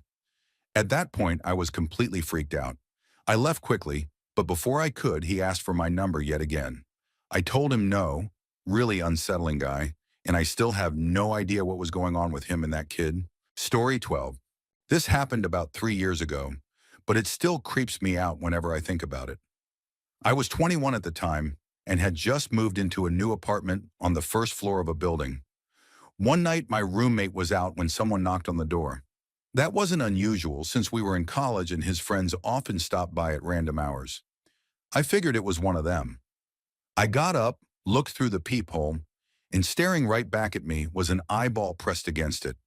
At that point, I was completely freaked out. I left quickly, but before I could, he asked for my number yet again. I told him no, really unsettling guy, and I still have no idea what was going on with him and that kid. Story 12. This happened about 3 years ago, but it still creeps me out whenever I think about it. I was 21 at the time and had just moved into a new apartment on the first floor of a building. One night, my roommate was out when someone knocked on the door. That wasn't unusual since we were in college and his friends often stopped by at random hours. I figured it was one of them. I got up, looked through the peephole, and staring right back at me was an eyeball pressed against it.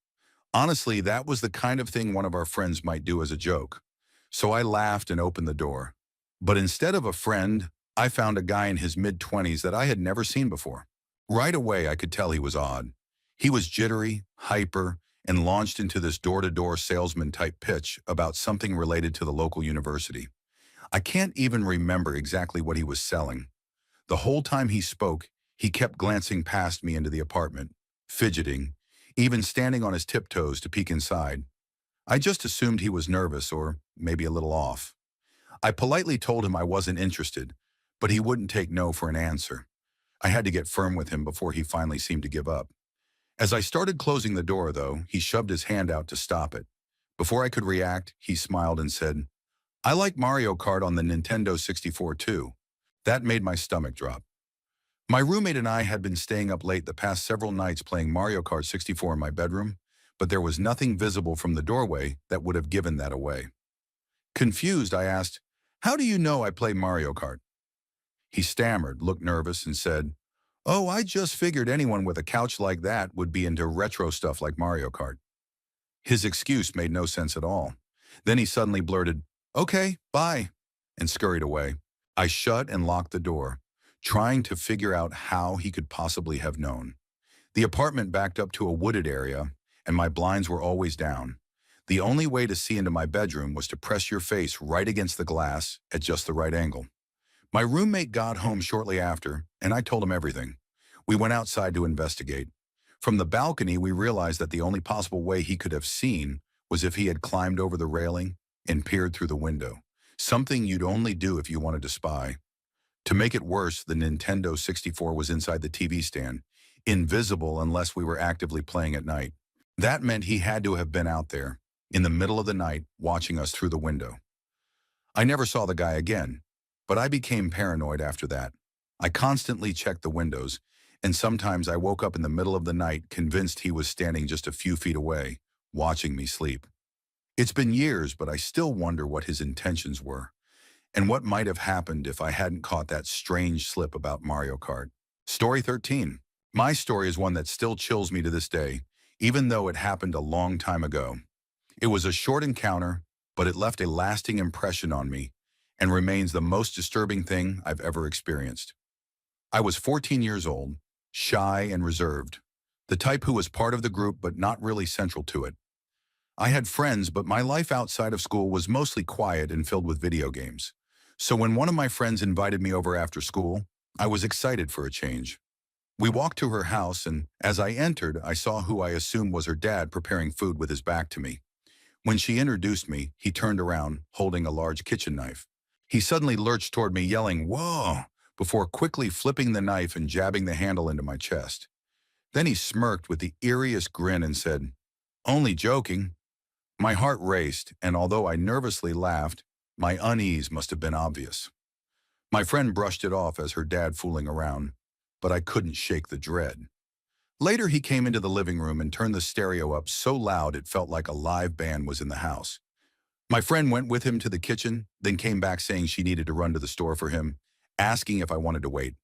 Honestly, that was the kind of thing one of our friends might do as a joke. So I laughed and opened the door. But instead of a friend, I found a guy in his mid-20s that I had never seen before. Right away, I could tell he was odd. He was jittery, hyper, and launched into this door-to-door salesman-type pitch about something related to the local university. I can't even remember exactly what he was selling. The whole time he spoke, he kept glancing past me into the apartment, fidgeting, even standing on his tiptoes to peek inside. I just assumed he was nervous or maybe a little off. I politely told him I wasn't interested, but he wouldn't take no for an answer. I had to get firm with him before he finally seemed to give up. As I started closing the door, though, he shoved his hand out to stop it. Before I could react, he smiled and said, "I like Mario Kart on the Nintendo 64 too." That made my stomach drop. My roommate and I had been staying up late the past several nights playing Mario Kart 64 in my bedroom, but there was nothing visible from the doorway that would have given that away. Confused, I asked, "How do you know I play Mario Kart?" He stammered, looked nervous, and said, "Oh, I just figured anyone with a couch like that would be into retro stuff like Mario Kart." His excuse made no sense at all. Then he suddenly blurted, "Okay, bye," and scurried away. I shut and locked the door, trying to figure out how he could possibly have known. The apartment backed up to a wooded area, and my blinds were always down. The only way to see into my bedroom was to press your face right against the glass at just the right angle. My roommate got home shortly after, and I told him everything. We went outside to investigate. From the balcony, we realized that the only possible way he could have seen was if he had climbed over the railing and peered through the window, something you'd only do if you wanted to spy. To make it worse, the Nintendo 64 was inside the TV stand, invisible unless we were actively playing at night. That meant he had to have been out there, in the middle of the night, watching us through the window. I never saw the guy again, but I became paranoid after that. I constantly checked the windows, and sometimes I woke up in the middle of the night convinced he was standing just a few feet away, watching me sleep. It's been years, but I still wonder what his intentions were, and what might have happened if I hadn't caught that strange slip about Mario Kart. Story 13. My story is one that still chills me to this day, even though it happened a long time ago. It was a short encounter, but it left a lasting impression on me and remains the most disturbing thing I've ever experienced. I was 14 years old, shy and reserved, the type who was part of the group but not really central to it. I had friends, but my life outside of school was mostly quiet and filled with video games. So when one of my friends invited me over after school, I was excited for a change. We walked to her house, and as I entered, I saw who I assumed was her dad preparing food with his back to me. When she introduced me, he turned around, holding a large kitchen knife. He suddenly lurched toward me, yelling, "Whoa!" before quickly flipping the knife and jabbing the handle into my chest. Then he smirked with the eeriest grin and said, "Only joking." My heart raced, and although I nervously laughed, my unease must have been obvious. My friend brushed it off as her dad fooling around, but I couldn't shake the dread. Later, he came into the living room and turned the stereo up so loud it felt like a live band was in the house. My friend went with him to the kitchen, then came back saying she needed to run to the store for him, asking if I wanted to wait.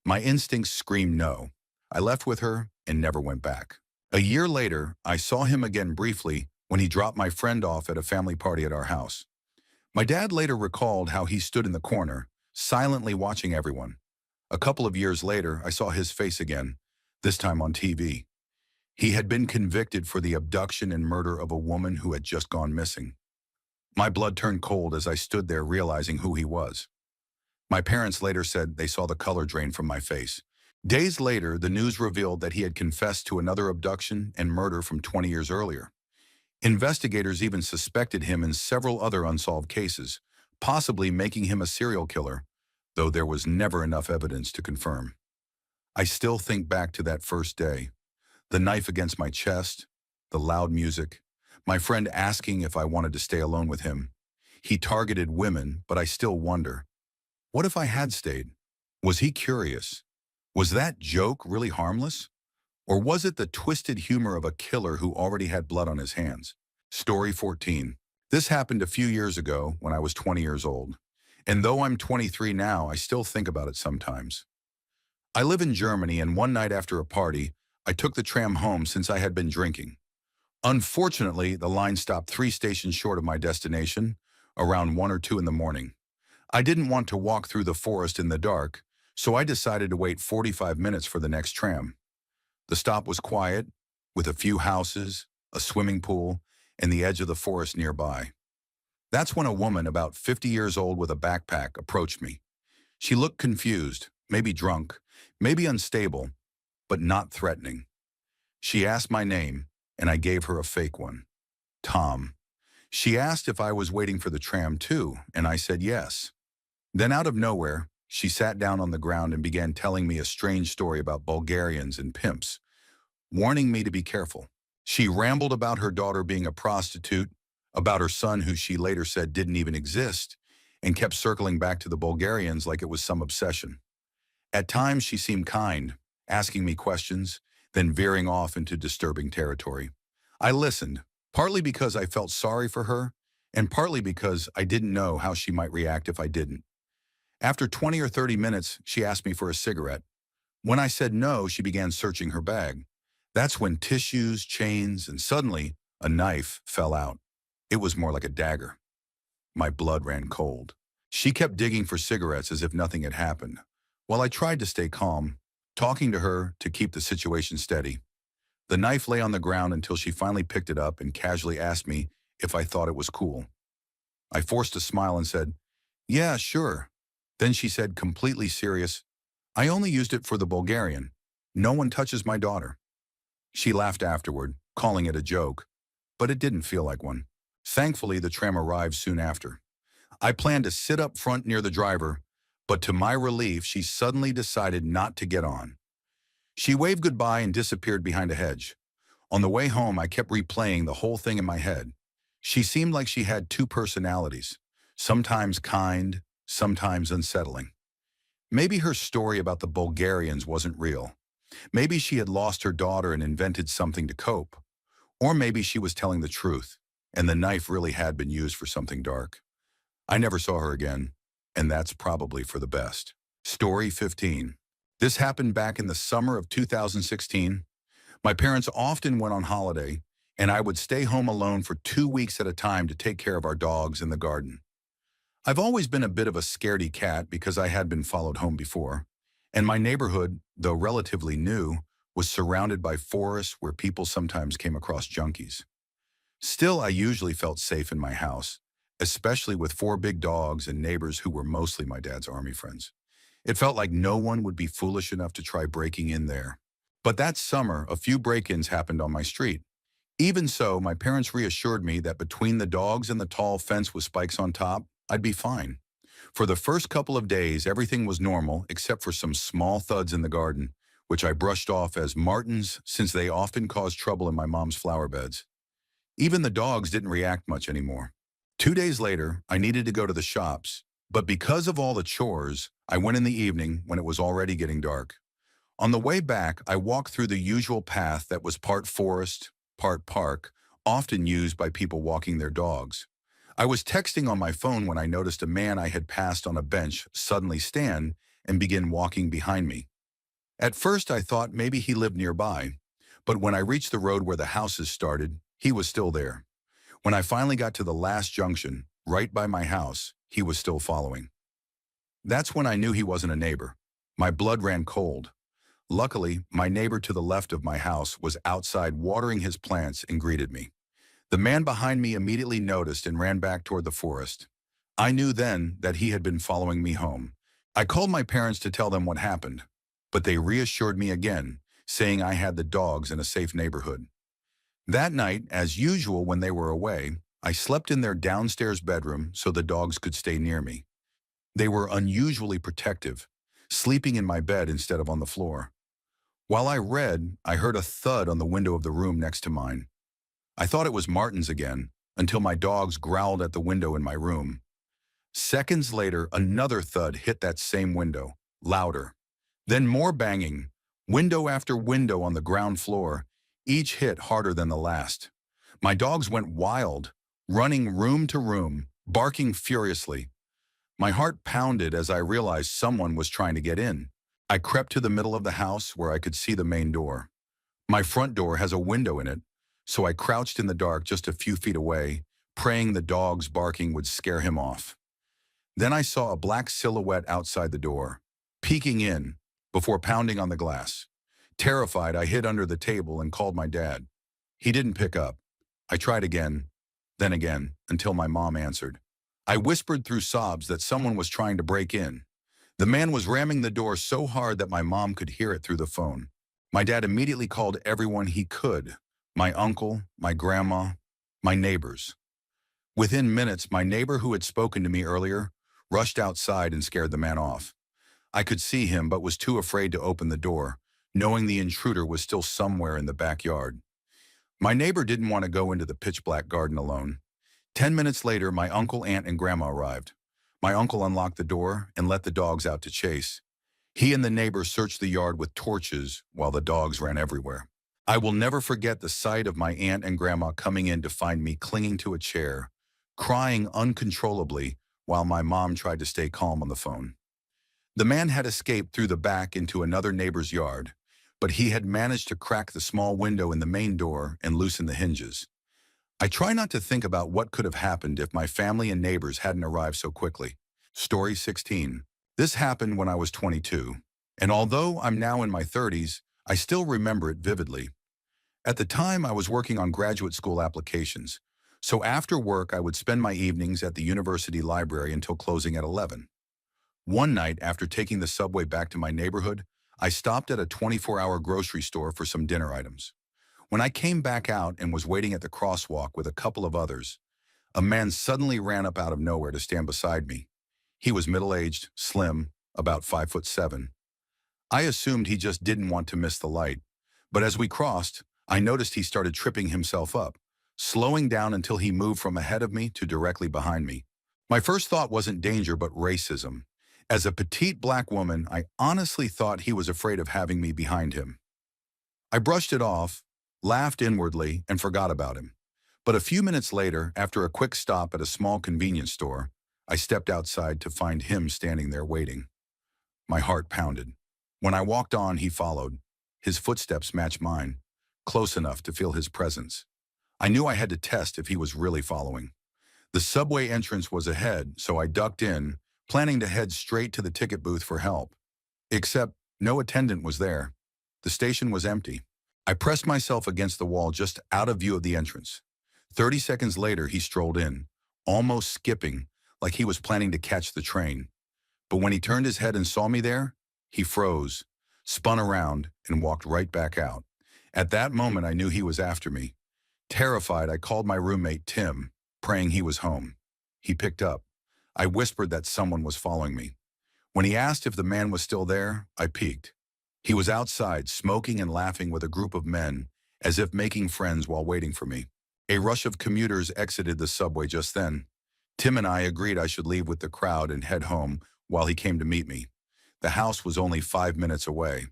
My instincts screamed no. I left with her and never went back. A year later, I saw him again briefly when he dropped my friend off at a family party at our house. My dad later recalled how he stood in the corner, silently watching everyone. A couple of years later, I saw his face again, this time on TV. He had been convicted for the abduction and murder of a woman who had just gone missing. My blood turned cold as I stood there realizing who he was. My parents later said they saw the color drain from my face. Days later, the news revealed that he had confessed to another abduction and murder from 20 years earlier. Investigators even suspected him in several other unsolved cases, possibly making him a serial killer, though there was never enough evidence to confirm. I still think back to that first day, the knife against my chest, the loud music, my friend asking if I wanted to stay alone with him. He targeted women, but I still wonder, what if I had stayed? Was he curious? Was that joke really harmless? Or was it the twisted humor of a killer who already had blood on his hands? Story 14. This happened a few years ago when I was 20 years old. And though I'm 23 now, I still think about it sometimes. I live in Germany, and one night after a party, I took the tram home since I had been drinking. Unfortunately, the line stopped 3 stations short of my destination, around 1 or 2 in the morning. I didn't want to walk through the forest in the dark, so I decided to wait 45 minutes for the next tram. The stop was quiet, with a few houses, a swimming pool, and the edge of the forest nearby. That's when a woman about 50 years old with a backpack approached me. She looked confused, maybe drunk, maybe unstable, but not threatening. She asked my name, and I gave her a fake one, Tom. She asked if I was waiting for the tram too, and I said yes. Then out of nowhere, she sat down on the ground and began telling me a strange story about Bulgarians and pimps, warning me to be careful. She rambled about her daughter being a prostitute, about her son who she later said didn't even exist, and kept circling back to the Bulgarians like it was some obsession. At times she seemed kind, asking me questions, then veering off into disturbing territory. I listened, partly because I felt sorry for her, and partly because I didn't know how she might react if I didn't. After 20 or 30 minutes, she asked me for a cigarette. When I said no, she began searching her bag. That's when tissues, chains, and suddenly, a knife fell out. It was more like a dagger. My blood ran cold. She kept digging for cigarettes as if nothing had happened, while I tried to stay calm, talking to her to keep the situation steady. The knife lay on the ground until she finally picked it up and casually asked me if I thought it was cool. I forced a smile and said, "Yeah, sure." Then she said, completely serious, "I only used it for the Bulgarian. No one touches my daughter." She laughed afterward, calling it a joke, but it didn't feel like one. Thankfully, the tram arrived soon after. I planned to sit up front near the driver, but to my relief, she suddenly decided not to get on. She waved goodbye and disappeared behind a hedge. On the way home, I kept replaying the whole thing in my head. She seemed like she had two personalities, sometimes kind, sometimes unsettling. Maybe her story about the Bulgarians wasn't real. Maybe she had lost her daughter and invented something to cope. Or maybe she was telling the truth, and the knife really had been used for something dark. I never saw her again, and that's probably for the best. Story 15. This happened back in the summer of 2016. My parents often went on holiday, and I would stay home alone for 2 weeks at a time to take care of our dogs in the garden. I've always been a bit of a scaredy cat because I had been followed home before, and my neighborhood, though relatively new, was surrounded by forests where people sometimes came across junkies. Still, I usually felt safe in my house, especially with 4 big dogs and neighbors who were mostly my dad's army friends. It felt like no one would be foolish enough to try breaking in there. But that summer, a few break-ins happened on my street. Even so, my parents reassured me that between the dogs and the tall fence with spikes on top, I'd be fine. For the first couple of days, everything was normal except for some small thuds in the garden, which I brushed off as martins since they often caused trouble in my mom's flower beds. Even the dogs didn't react much anymore. 2 days later, I needed to go to the shops, but because of all the chores, I went in the evening when it was already getting dark. On the way back, I walked through the usual path that was part forest, part park, often used by people walking their dogs. I was texting on my phone when I noticed a man I had passed on a bench suddenly stand and begin walking behind me. At first, I thought maybe he lived nearby, but when I reached the road where the houses started, he was still there. When I finally got to the last junction, right by my house, he was still following. That's when I knew he wasn't a neighbor. My blood ran cold. Luckily, my neighbor to the left of my house was outside watering his plants and greeted me. The man behind me immediately noticed and ran back toward the forest. I knew then that he had been following me home. I called my parents to tell them what happened, but they reassured me again, saying I had the dogs in a safe neighborhood. That night, as usual when they were away, I slept in their downstairs bedroom so the dogs could stay near me. They were unusually protective, sleeping in my bed instead of on the floor. While I read, I heard a thud on the window of the room next to mine. I thought it was Martin's again, until my dogs growled at the window in my room. Seconds later, another thud hit that same window, louder. Then more banging, window after window on the ground floor, each hit harder than the last. My dogs went wild, running room to room, barking furiously. My heart pounded as I realized someone was trying to get in. I crept to the middle of the house where I could see the main door. My front door has a window in it, so I crouched in the dark just a few feet away, praying the dog's barking would scare him off. Then I saw a black silhouette outside the door, peeking in, before pounding on the glass. Terrified, I hid under the table and called my dad. He didn't pick up. I tried again, then again, until my mom answered. I whispered through sobs that someone was trying to break in. The man was ramming the door so hard that my mom could hear it through the phone. My dad immediately called everyone he could, my uncle, my grandma, my neighbors. Within minutes, my neighbor who had spoken to me earlier rushed outside and scared the man off. I could see him but was too afraid to open the door, knowing the intruder was still somewhere in the backyard. My neighbor didn't want to go into the pitch-black garden alone. 10 minutes later, my uncle, aunt, and grandma arrived. My uncle unlocked the door and let the dogs out to chase. He and the neighbor searched the yard with torches while the dogs ran everywhere. I will never forget the sight of my aunt and grandma coming in to find me clinging to a chair, crying uncontrollably while my mom tried to stay calm on the phone. The man had escaped through the back into another neighbor's yard, but he had managed to crack the small window in the main door and loosen the hinges. I try not to think about what could have happened if my family and neighbors hadn't arrived so quickly. Story 16. This happened when I was 22, and although I'm now in my 30s, I still remember it vividly. At the time, I was working on graduate school applications, so after work I would spend my evenings at the university library until closing at 11. One night, after taking the subway back to my neighborhood, I stopped at a 24-hour grocery store for some dinner items. When I came back out and was waiting at the crosswalk with a couple of others, a man suddenly ran up out of nowhere to stand beside me. He was middle-aged, slim, about 5'7". I assumed he just didn't want to miss the light, but as we crossed, I noticed he started tripping himself up, slowing down until he moved from ahead of me to directly behind me. My first thought wasn't danger but racism. As a petite black woman, I honestly thought he was afraid of having me behind him. I brushed it off, laughed inwardly, and forgot about him. But a few minutes later, after a quick stop at a small convenience store, I stepped outside to find him standing there waiting. My heart pounded. When I walked on, he followed. His footsteps matched mine, close enough to feel his presence. I knew I had to test if he was really following. The subway entrance was ahead, so I ducked in, planning to head straight to the ticket booth for help. Except no attendant was there. The station was empty. I pressed myself against the wall just out of view of the entrance. 30 seconds later, he strolled in, almost skipping, like he was planning to catch the train. But when he turned his head and saw me there, he froze, spun around, and walked right back out. At that moment, I knew he was after me. Terrified, I called my roommate, Tim, praying he was home. He picked up. I whispered that someone was following me. When he asked if the man was still there, I peeked. He was outside, smoking and laughing with a group of men, as if making friends while waiting for me. A rush of commuters exited the subway just then. Tim and I agreed I should leave with the crowd and head home while he came to meet me. The house was only 5 minutes away.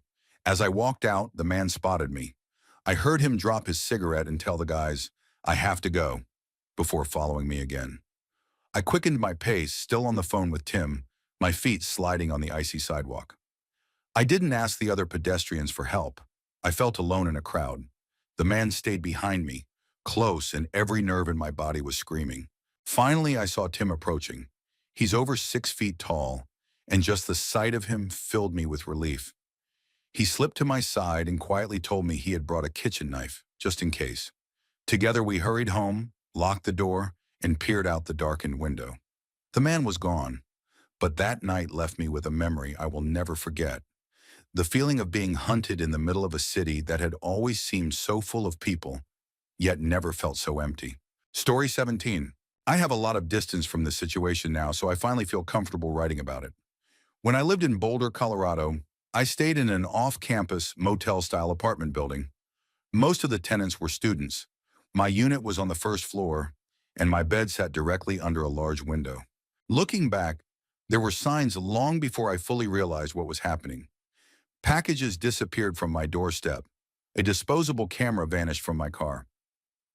As I walked out, the man spotted me. I heard him drop his cigarette and tell the guys, "I have to go," before following me again. I quickened my pace, still on the phone with Tim, my feet sliding on the icy sidewalk. I didn't ask the other pedestrians for help. I felt alone in a crowd. The man stayed behind me, close, and every nerve in my body was screaming. Finally, I saw Tim approaching. He's over 6 feet tall, and just the sight of him filled me with relief. He slipped to my side and quietly told me he had brought a kitchen knife, just in case. Together we hurried home, locked the door, and peered out the darkened window. The man was gone, but that night left me with a memory I will never forget. The feeling of being hunted in the middle of a city that had always seemed so full of people, yet never felt so empty. Story 17. I have a lot of distance from this situation now, so I finally feel comfortable writing about it. When I lived in Boulder, Colorado, I stayed in an off-campus motel-style apartment building. Most of the tenants were students. My unit was on the first floor, and my bed sat directly under a large window. Looking back, there were signs long before I fully realized what was happening. Packages disappeared from my doorstep. A disposable camera vanished from my car.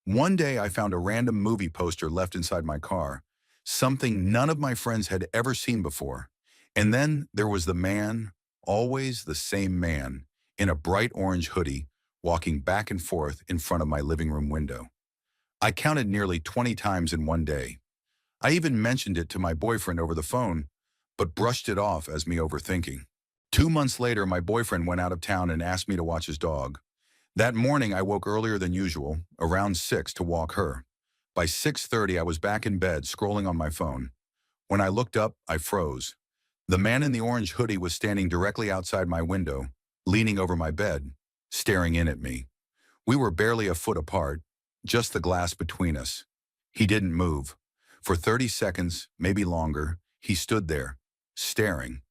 One day I found a random movie poster left inside my car, something none of my friends had ever seen before. And then there was the man, always the same man, in a bright orange hoodie, walking back and forth in front of my living room window. I counted nearly 20 times in one day. I even mentioned it to my boyfriend over the phone, but brushed it off as me overthinking. 2 months later, my boyfriend went out of town and asked me to watch his dog. That morning, I woke earlier than usual, around 6, to walk her. By 6:30, I was back in bed, scrolling on my phone. When I looked up, I froze. The man in the orange hoodie was standing directly outside my window, leaning over my bed, staring in at me. We were barely a foot apart, just the glass between us. He didn't move. For 30 seconds, maybe longer, he stood there, staring.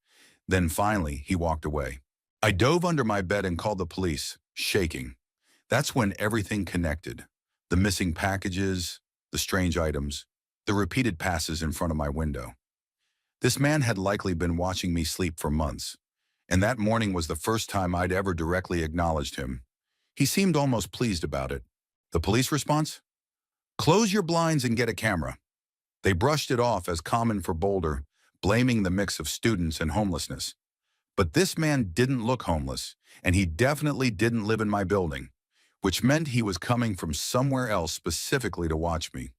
Then finally, he walked away. I dove under my bed and called the police, shaking. That's when everything connected. The missing packages, the strange items, the repeated passes in front of my window. This man had likely been watching me sleep for months, and that morning was the first time I'd ever directly acknowledged him. He seemed almost pleased about it. The police response? Close your blinds and get a camera. They brushed it off as common for Boulder, blaming the mix of students and homelessness. But this man didn't look homeless, and he definitely didn't live in my building, which meant he was coming from somewhere else specifically to watch me.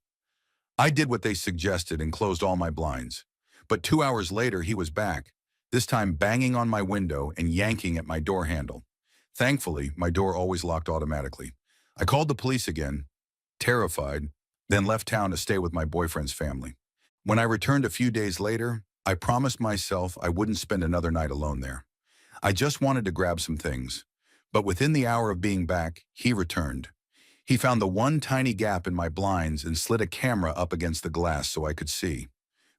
I did what they suggested and closed all my blinds. But 2 hours later, he was back, this time banging on my window and yanking at my door handle. Thankfully, my door always locked automatically. I called the police again, terrified, then left town to stay with my boyfriend's family. When I returned a few days later, I promised myself I wouldn't spend another night alone there. I just wanted to grab some things. But within the hour of being back, he returned. He found the one tiny gap in my blinds and slid a camera up against the glass so I could see.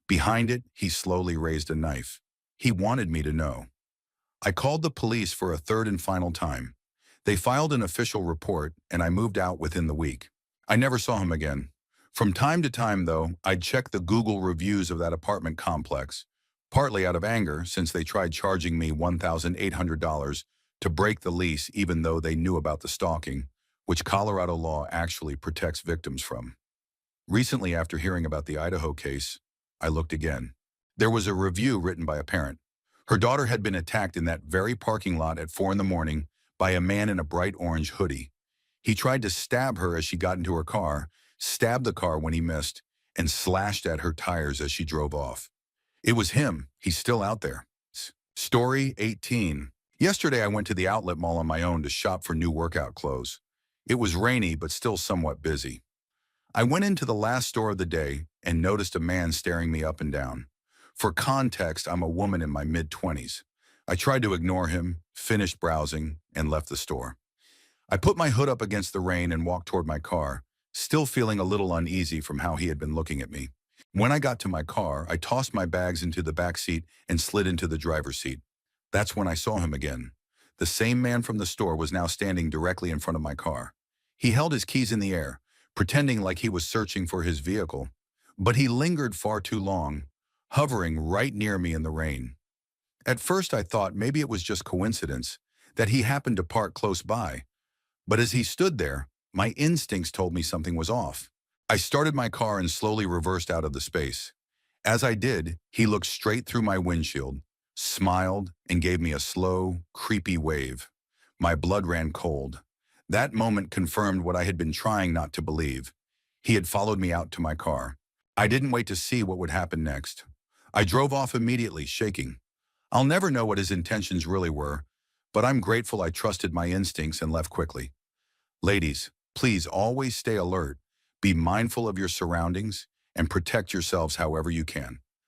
Behind it, he slowly raised a knife. He wanted me to know. I called the police for a third and final time. They filed an official report, and I moved out within the week. I never saw him again. From time to time, though, I'd check the Google reviews of that apartment complex, partly out of anger since they tried charging me $1,800 to break the lease even though they knew about the stalking, which Colorado law actually protects victims from. Recently, after hearing about the Idaho case, I looked again. There was a review written by a parent. Her daughter had been attacked in that very parking lot at 4 in the morning by a man in a bright orange hoodie. He tried to stab her as she got into her car, stabbed the car when he missed, and slashed at her tires as she drove off. It was him. He's still out there. Story 18. Yesterday I went to the outlet mall on my own to shop for new workout clothes. It was rainy but still somewhat busy. I went into the last store of the day and noticed a man staring me up and down. For context, I'm a woman in my mid-20s. I tried to ignore him, finished browsing, and left the store. I put my hood up against the rain and walked toward my car, still feeling a little uneasy from how he had been looking at me. When I got to my car, I tossed my bags into the back seat and slid into the driver's seat. That's when I saw him again. The same man from the store was now standing directly in front of my car. He held his keys in the air, pretending like he was searching for his vehicle, but he lingered far too long, hovering right near me in the rain. At first I thought maybe it was just coincidence that he happened to park close by, but as he stood there, my instincts told me something was off. I started my car and slowly reversed out of the space. As I did, he looked straight through my windshield, smiled, and gave me a slow, creepy wave. My blood ran cold. That moment confirmed what I had been trying not to believe. He had followed me out to my car. I didn't wait to see what would happen next. I drove off immediately, shaking. I'll never know what his intentions really were, but I'm grateful I trusted my instincts and left quickly. Ladies, Please always stay alert, be mindful of your surroundings, and protect yourselves however you can.